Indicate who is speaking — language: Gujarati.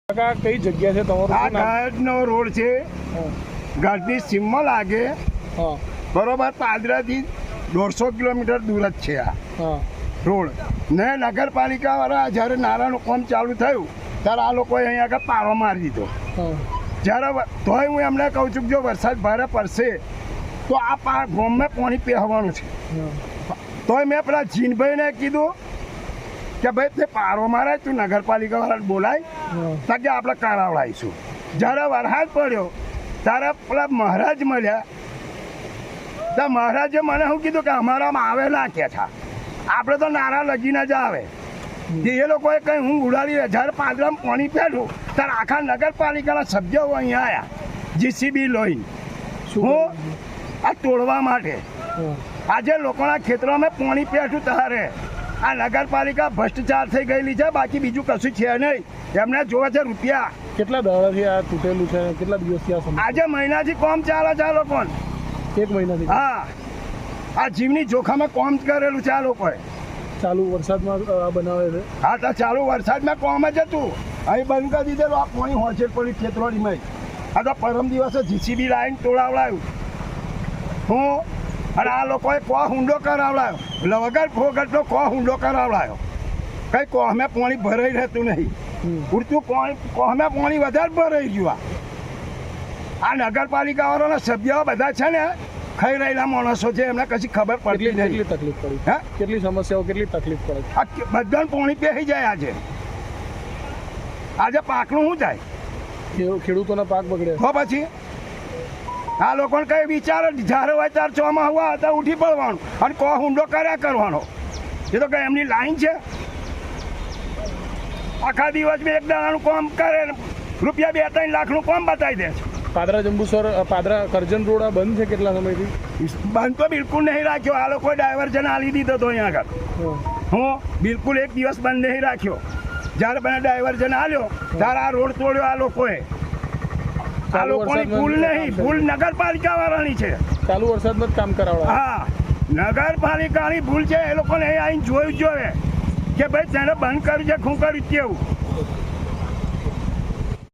Speaker 1: કઈ જગ્યા છે તમારું?
Speaker 2: આ ઘાટનો રોડ છે, ઘાટની સીમમાં લાગે, બરોબર. પાદરાથી 150 કિલોમીટર દૂર જ છે આ રોડ. ને નગરપાલિકા વાળા જ્યારે નારાનું કામ ચાલુ થયું ત્યારે આ લોકોએ અહીંયા આગળ પારો મારી દીધો. જ્યારે તોય હું એમને કહું છું કે જો વરસાદ ભારે પડશે તો આ ગામમાં પાણી પહેવાનું છે. તોય મેં પેલા જીનભાઈને કીધું કે ભાઈ તે પારો મારે તું નગરપાલિકા વાળાને બોલાય તો કે આપણે કરાવડાવીશું. જ્યારે વરસાદ પડ્યો ત્યારે પેલા મહારાજ મળ્યા તો મહારાજે મને શું કીધું કે અમારામાં આવે ના કે છે, આપણે તો નારા લગીને જ આવે. એ લોકોએ કંઈ હું ઉડાડી જ્યારે પાદરામાં પાણી પહેલું ત્યારે આખા નગરપાલિકાના સભ્યો અહીંયા આવ્યા જીસીબી લઈને હું આ તોડવા માટે. આજે લોકોના ખેતરોમાં પાણી પહેઠું તારે આ નગરપાલિકા ભ્રષ્ટાચાર થઈ ગયેલી છે, બાકી બીજું કશું છે નહીં. એમને જોવે છે રૂપિયા.
Speaker 1: કેટલા દાડાથી આ તૂટેલું છે? કેટલા દિવસથી આ સમસ્યા?
Speaker 2: આજે મહિનાથી કોમ ચાલે છે આ લોકોને.
Speaker 1: 1 મહિનાથી?
Speaker 2: હા, આ જીવની જોખામાં કોમ કરેલું છે આ લોકોએ.
Speaker 1: ચાલુ વરસાદમાં આ બનાવે છે?
Speaker 2: હા, તો ચાલુ વરસાદમાં કોમ જ હતું. અહીં બંધ કરી દીધેલું આ પાણી હોચેલ પડી ખેતરોડીમાં. આ તો પરમ દિવસે જીસીબી લાઈન તોડાવડાયું હું, અને આ લોકોએ કો હુંડો કરાવડાયો, વગર ફોગટનો કો હુંડો કરાવડાયો. કંઈ કોહમે પાણી ભરાઈ રહેતું નહીં, ઉડતું કોહમે પાણી વધારે ભરાઈ ગયું. આ નગરપાલિકા વાળાના સભ્યો બધા છે ને ખાઈ રહેલા માણસો છે, એમને કશી ખબર પડતી નહીં.
Speaker 1: કેટલી તકલીફ પડી? હા, કેટલી સમસ્યાઓ, કેટલી તકલીફ પડે?
Speaker 2: આ બધાને પાણી પહેરી જાય. આજે પાકનું શું થાય?
Speaker 1: ખેડૂતોના પાક બગડે
Speaker 2: તો પછી આ લોકોને કઈ વિચાર જ્યારે હોય ત્યારે ચોમાં હવા હતા ઉઠી પડવાનું અને કો હુંડો કર્યા કરવાનો. એ તો કઈ એમની લાઈન છે? આખા દિવસમાં એક દાડાનું કામ કરે, રૂપિયા 2-3 લાખનું કામ બતાવી દે છે.
Speaker 1: પાદરા જંબુસર, પાદરા કરજણ રોડ બંધ છે કેટલા સમયથી?
Speaker 2: બંધ તો બિલકુલ નહીં રાખ્યો. આ લોકોએ ડાયવર્ઝન આલી દીધો હતો અહીંયા આગળ. હું બિલકુલ એક દિવસ બંધ નહીં રાખ્યો. જ્યારે મને ડાયવર્ઝન આલ્યો ત્યારે આ રોડ તોડ્યો આ લોકોએ. આ લોકોની ભૂલ નહીં, ભૂલ નગરપાલિકા વાળાની છે.
Speaker 1: ચાલુ વરસાદમાં જ કામ કરાવડા?
Speaker 2: હા, નગરપાલિકાની ભૂલ છે. એ લોકોને અહીં આવીને જોયું જોઈએ કે ભાઈ તેને બંધ કર્યું છે, શું કર્યું કેવું.